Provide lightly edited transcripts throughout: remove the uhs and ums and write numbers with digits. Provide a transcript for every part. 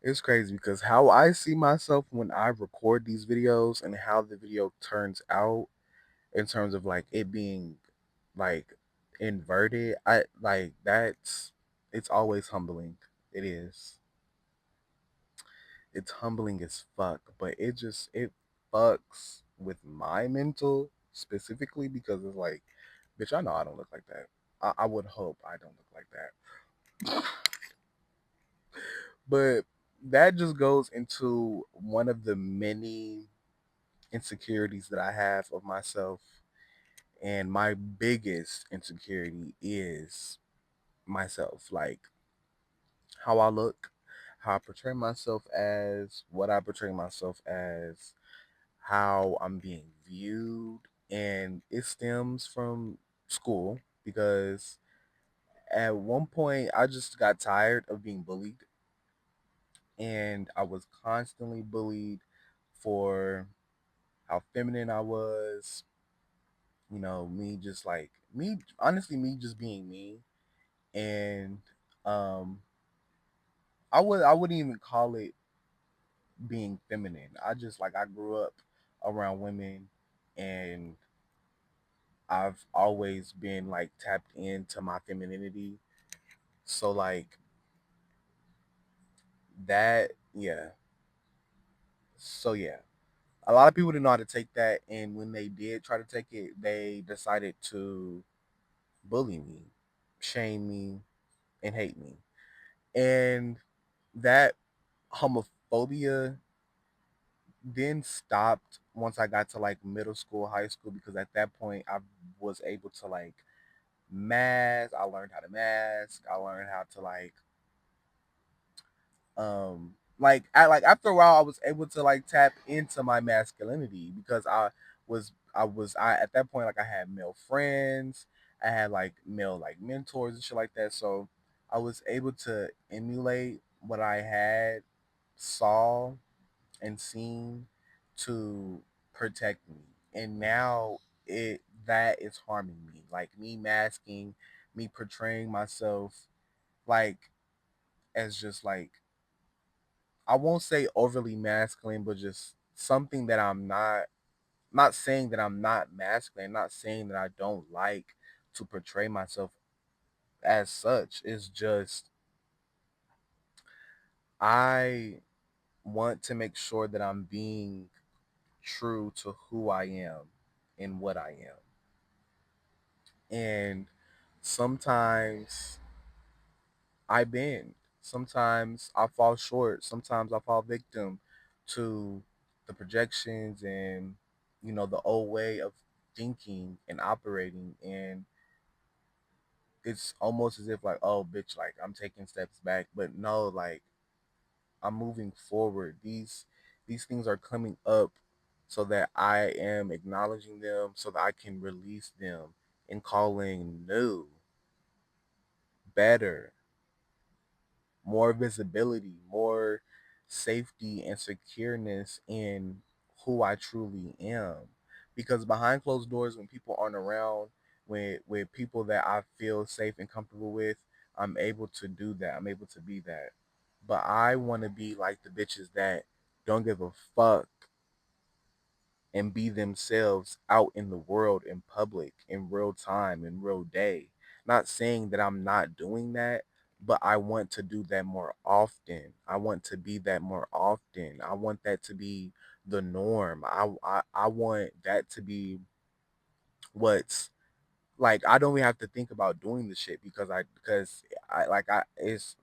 It's crazy because how I see myself when I record these videos and how the video turns out in terms of like it being like inverted, I like that's it's always humbling. It is. It's humbling as fuck, but it fucks with my mental specifically because it's like, bitch, I know I don't look like that. I would hope I don't look like that. But that just goes into one of the many insecurities that I have of myself. And my biggest insecurity is myself. Like how I look, how I portray myself as, what I portray myself as, how I'm being viewed. And it stems from school because at one point I just got tired of being bullied, and I was constantly bullied for how feminine I was, me just like me honestly me just being me. And um I wouldn't even call it being feminine. I just like I grew up around women, and I've always been like tapped into my femininity. So like that, yeah. So yeah. A lot of people didn't know how to take that, and when they did try to take it, they decided to bully me, shame me, and hate me. And that homophobia then stopped once I got to like middle school, high school, because at that point I was able to like mask. I learned how to mask. I learned how to like like after a while I was able to like tap into my masculinity because I at that point like I had male friends, I had like male like mentors and shit like that. So I was able to emulate what I had saw and seen to protect me. And now it that is harming me. Like me masking, me portraying myself like as just like I won't say overly masculine, but just something that I'm not. Not saying that I'm not masculine, not saying that I don't like to portray myself as such. It's just I want to make sure that I'm being true to who I am and what I am. And sometimes I bend. Sometimes I fall short. Sometimes I fall victim to the projections and the old way of thinking and operating. And it's almost as if like, oh bitch, like I'm taking steps back. But no, like I'm moving forward. These things are coming up so that I am acknowledging them so that I can release them and calling new, better, more visibility, more safety and secureness in who I truly am. Because behind closed doors, when people aren't around, with people that I feel safe and comfortable with, I'm able to do that. I'm able to be that. But I want to be like the bitches that don't give a fuck and be themselves out in the world, in public, in real time, in real day. Not saying that I'm not doing that, but I want to do that more often. I want to be that more often. I want that to be the norm. I want that to be what's like I don't even have to think about doing the shit because I like I it's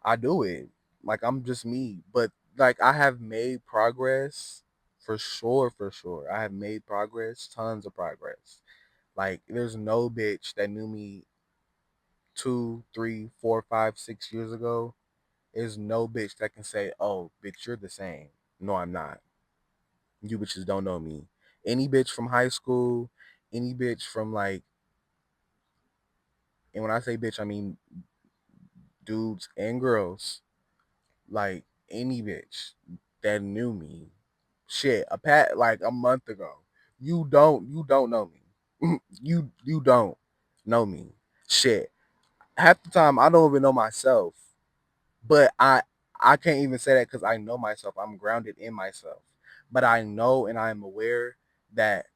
I do it. Like I'm just me. But like I have made progress for sure, for sure. I have made progress, tons of progress. Like there's no bitch that knew me 2, 3, 4, 5, 6 years ago. There's no bitch that can say, oh, bitch, you're the same. No, I'm not. You bitches don't know me. Any bitch from high school, any bitch from like, and when I say bitch, I mean dudes and girls, like any bitch that knew me, shit, like a month ago. You don't know me. you don't know me. Shit. Half the time I don't even know myself. But I can't even say that because I know myself. I'm grounded in myself. But I know and I am aware that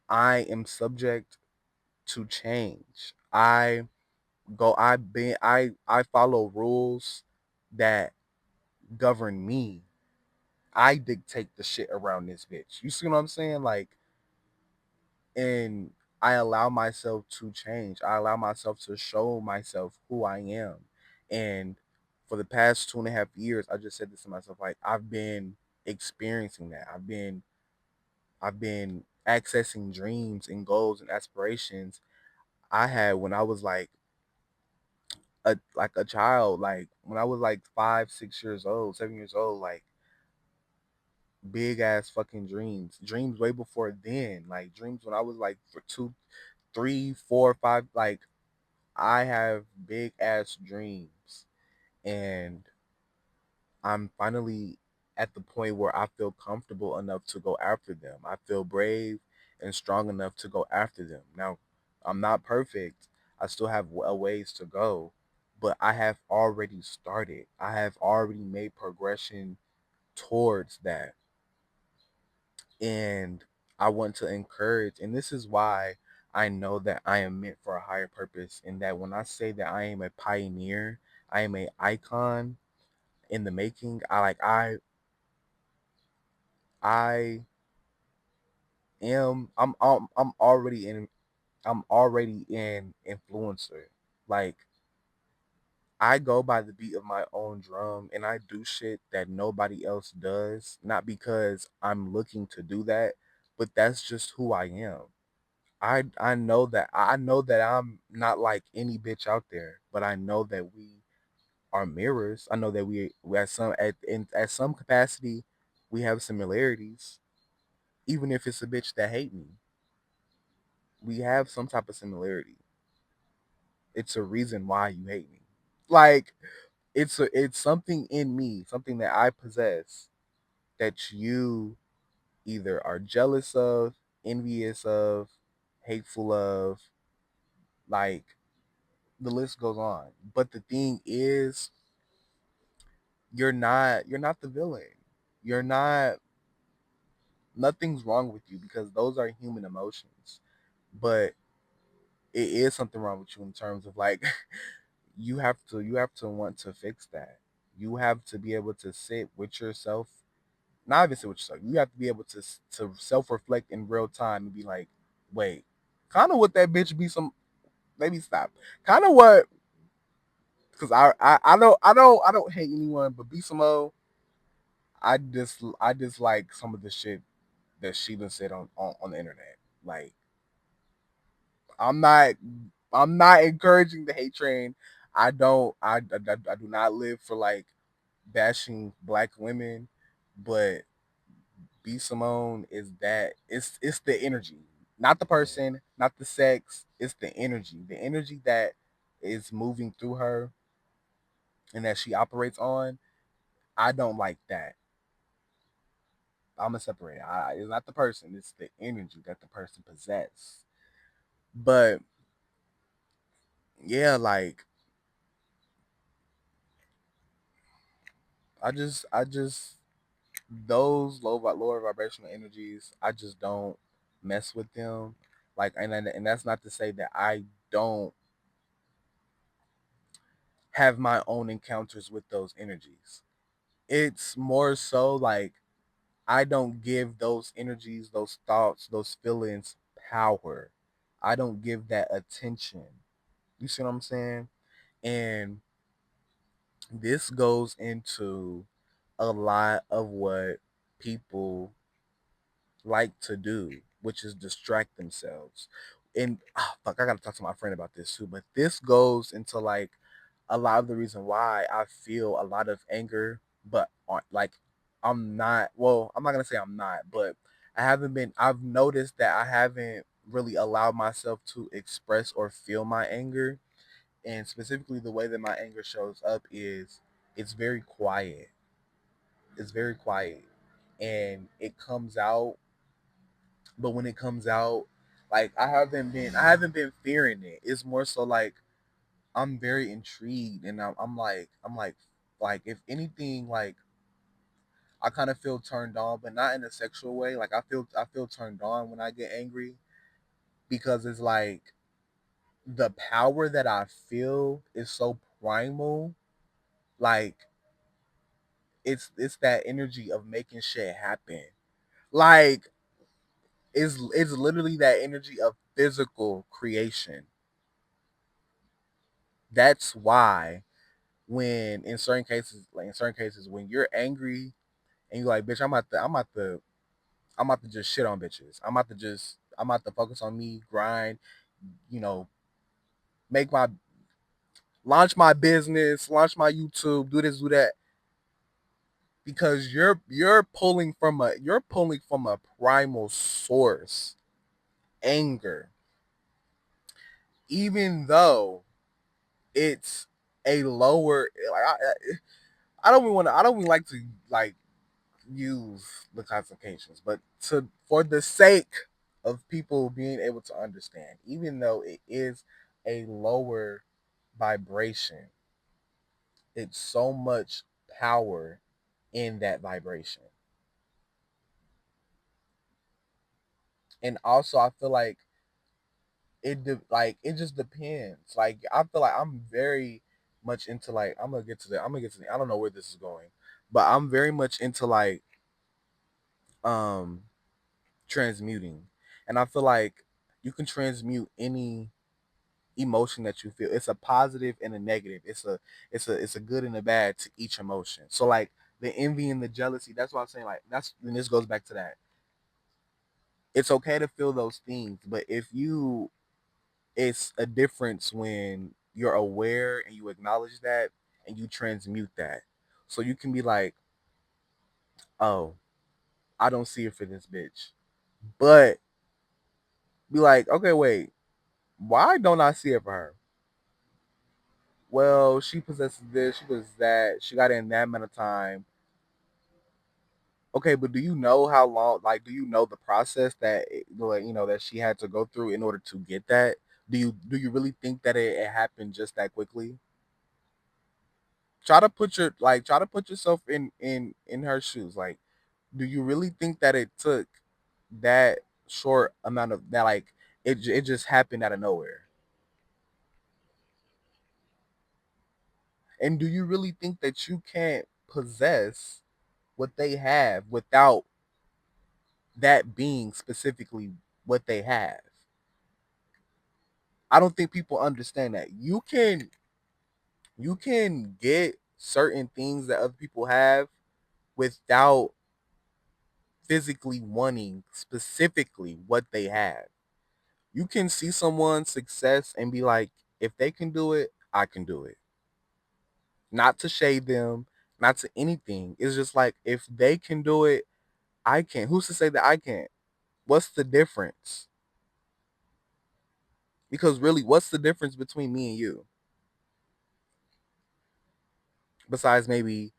I am subject to change. I follow rules that govern me. I dictate the shit around this bitch. You see what I'm saying? Like, and I allow myself to change. I allow myself to show myself who I am. And for the past 2.5 years, I just said this to myself, like I've been experiencing that. I've been accessing dreams and goals and aspirations I had when I was like a child, like when I was like 5, 6 years old, 7 years old, like big ass fucking dreams way before then, like dreams when I was like for 2, 3, 4, 5, like I have big ass dreams, and I'm finally at the point where I feel comfortable enough to go after them. I feel brave and strong enough to go after them. Now, I'm not perfect. I still have a ways to go, but I have already started. I have already made progression towards that. And I want to encourage, and this is why I know that I am meant for a higher purpose, and that when I say that I am a pioneer, I am a icon in the making. I am I'm already in influencer. Like I go by the beat of my own drum and I do shit that nobody else does, not because I'm looking to do that, but that's just who I am. I know that I'm not like any bitch out there, but I know that we are mirrors. I know that we at some capacity we have similarities, even if it's a bitch that hate me. We have some type of similarity. It's a reason why you hate me. Like it's something in me, something that I possess that you either are jealous of, envious of, hateful of, like the list goes on. But the thing is, you're not the villain. You're not Nothing's wrong with you because those are human emotions. But it is something wrong with you in terms of like you have to want to fix that. You have to be able to sit with yourself, not even sit with yourself. You have to be able to self reflect in real time and be like, wait, kind of what that bitch be some. Maybe stop. Kind of what, because I don't hate anyone, but B Samo, I just like some of the shit that she done said on the internet. Like I'm not I'm not encouraging the hate train. I do not live for like bashing black women, but B Simone is that it's the energy, not the person, not the sex. It's the energy that is moving through her and that she operates on. I don't like that. I'm gonna separate it. It's not the person; it's the energy that the person possesses. But yeah, like I just those lower vibrational energies, I just don't mess with them. Like, and that's not to say that I don't have my own encounters with those energies. It's more so like I don't give those energies, those thoughts, those feelings power. I don't give that attention. You see what I'm saying? And this goes into a lot of what people like to do, which is distract themselves. And fuck, I gotta talk to my friend about this too. But this goes into like a lot of the reason why I feel a lot of anger, but like I'm not. Well, I'm not gonna say I'm not, but I haven't been. I've noticed that I haven't really allowed myself to express or feel my anger, and specifically the way that my anger shows up is it's very quiet. It's very quiet, and it comes out, but when it comes out, like I haven't been fearing it. It's more so like I'm very intrigued, and I'm like like if anything, like I kind of feel turned on, but not in a sexual way. Like I feel turned on when I get angry because it's like the power that I feel is so primal. Like it's that energy of making shit happen. Like it's literally that energy of physical creation. That's why when in certain cases, when you're angry and you're like, bitch, I'm about to just shit on bitches. I'm about to focus on me, grind, you know, make my launch my business, launch my YouTube, do this, do that. Because you're pulling from a primal source, anger, even though it's a lower like I don't even want to I don't even like to like use the classifications, but to for the sake of people being able to understand, even though it is a lower vibration, it's so much power in that vibration. And also I feel like like it just depends. Like I feel like I'm very much into like I'm gonna get to the I don't know where this is going, but I'm very much into like um transmuting. And I feel like you can transmute any emotion that you feel. It's a positive and a negative. It's a good and a bad to each emotion. So like the envy and the jealousy, that's what I'm saying. Like that's and this goes back to that. It's okay to feel those things, but if you it's a difference when you're aware and you acknowledge that and you transmute that. So you can be like, oh, I don't see it for this bitch. But be like, okay, wait, why don't I see it for her? Well, she possesses this, she possesses that, she got it in that amount of time. Okay, but do you know how long? Like, do you know the process that like that she had to go through in order to get that? Do you really think that it happened just that quickly? Try to put yourself in her shoes. Like, do you really think that it took that short amount of that? Like, it just happened out of nowhere. And do you really think that you can't possess what they have without that being specifically what they have? I don't think people understand that. You can get certain things that other people have without physically wanting specifically what they have. You can see someone's success and be like, if they can do it, I can do it. Not to shade them, not to anything. It's just like if they can do it, I can. Who's to say that I can't? What's the difference? Because really, what's the difference between me and you? Besides maybe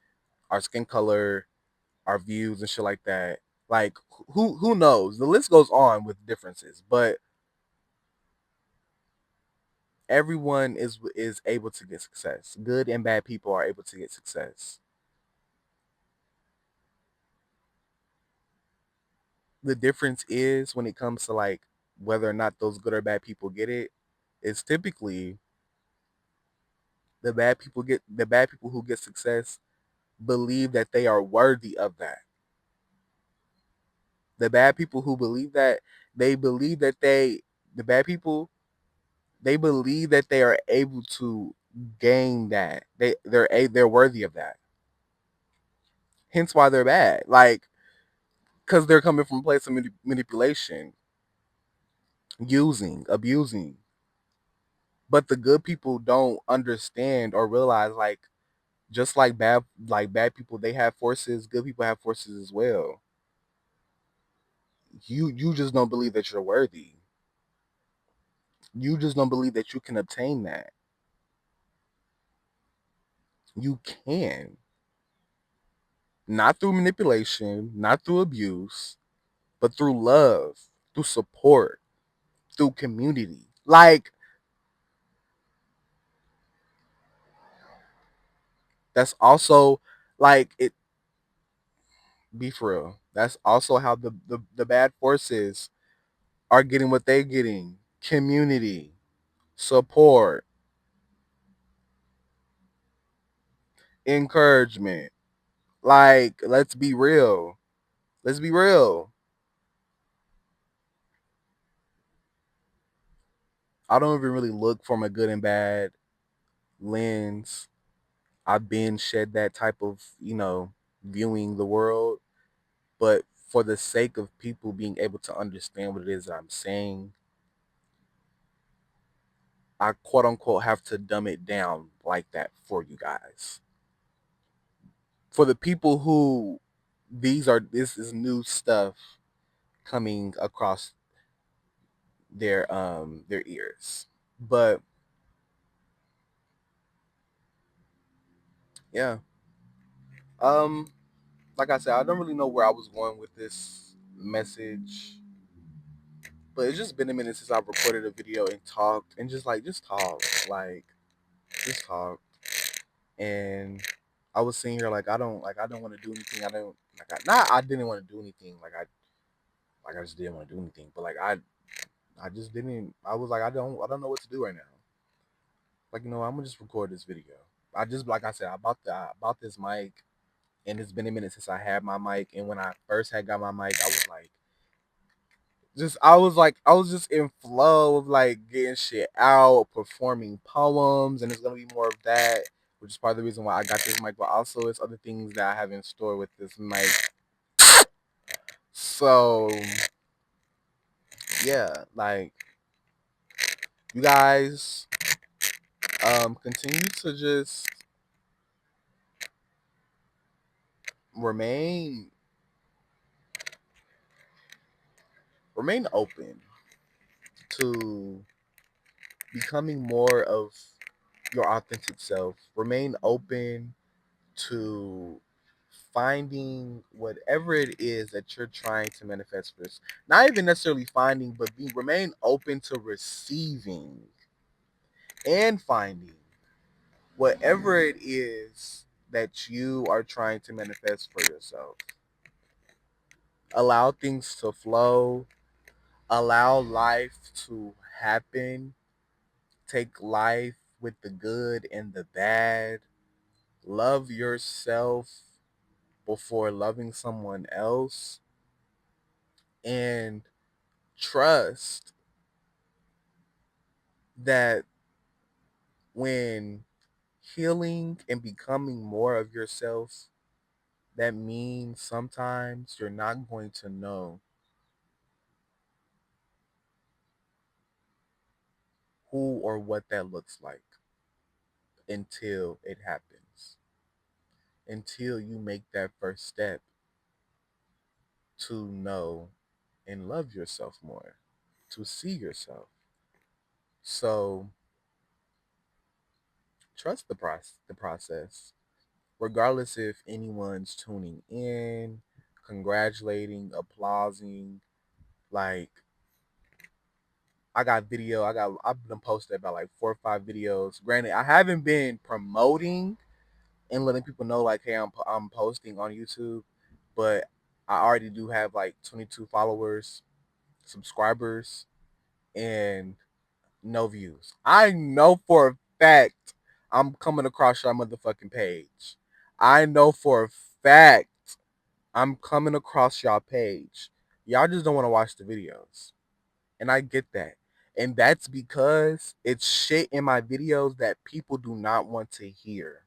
our skin color, our views and shit like that. Like who knows? The list goes on with differences, but everyone is able to get success. Good and bad people are able to get success. The difference is when it comes to like whether or not those good or bad people get it, is typically the bad people who get success believe that they are worthy of that. The bad people who believe that they believe that the bad people they believe that they are able to gain that. They're worthy of that. Hence why they're bad. Like because they're coming from a place of manipulation, using, abusing. But the good people don't understand or realize like just like bad people they have forces, good people have forces as well. You just don't believe that you're worthy. You just don't believe that you can obtain that. You can. Not through manipulation, not through abuse, but through love, through support, through community. Like That's also like it. Be for real. That's also how the bad forces are getting what they're getting. Community, support, encouragement. Like, let's be real. Let's be real. I don't even really look from a good and bad lens. I've been shed that type of, viewing the world. But for the sake of people being able to understand what it is that I'm saying, I quote unquote have to dumb it down like that for you guys. For the people who this is new stuff coming across their ears. But yeah. Um like I said, I don't really know where I was going with this message, but it's just been a minute since I've recorded a video and talked and just talk, like just talk. And I was sitting here I don't want to do anything. I don't not I didn't want to do anything. I just didn't want to do anything. But I just didn't. I was like I don't know what to do right now. Like I'm gonna just record this video. I just like I said I bought this mic, and it's been a minute since I had my mic. And when I first had got my mic, I was like I was just in flow of like getting shit out, performing poems, and it's gonna be more of that, which is part of the reason why I got this mic. But also, it's other things that I have in store with this mic. So yeah, like you guys, continue to just remain remain open to becoming more of your authentic self. Remain open to finding whatever it is that you're trying to manifest for this. Not even necessarily finding, but remain open to receiving and finding whatever it is that you are trying to manifest for yourself. Allow things to flow, allow life to happen, take life with the good and the bad. Love yourself before loving someone else, and trust that when healing and becoming more of yourself, that means sometimes you're not going to know who or what that looks like until it happens, until you make that first step to know and love yourself more, to see yourself. So trust the process, regardless if anyone's tuning in, congratulating, applauding. Like I've been posted about like 4 or 5 videos. Granted, I haven't been promoting and letting people know like, hey, I'm posting on YouTube, but I already do have like 22 followers, subscribers, and no views. I know for a fact I'm coming across your motherfucking page. I know for a fact I'm coming across y'all page. Y'all just don't want to watch the videos. And I get that. And that's because it's shit in my videos that people do not want to hear.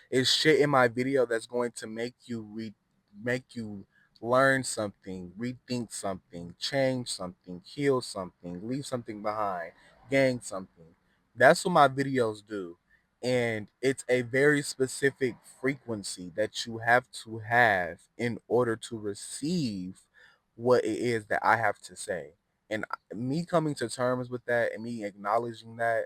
It's shit in my video that's going to make you learn something, rethink something, change something, heal something, leave something behind, gain something. That's what my videos do. And it's a very specific frequency that you have to have in order to receive what it is that I have to say. And me coming to terms with that and me acknowledging that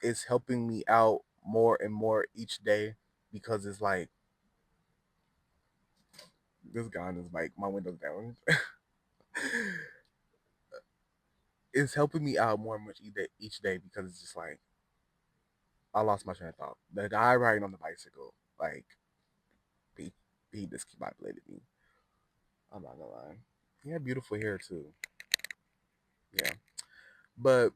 is helping me out more and more each day, because it's like this guy is like my window's down. It's helping me out more and much each day because it's just like I lost my train of thought. The guy riding on the bicycle, like he he discombobulated me. I'm not gonna lie. He had beautiful hair too. Yeah, but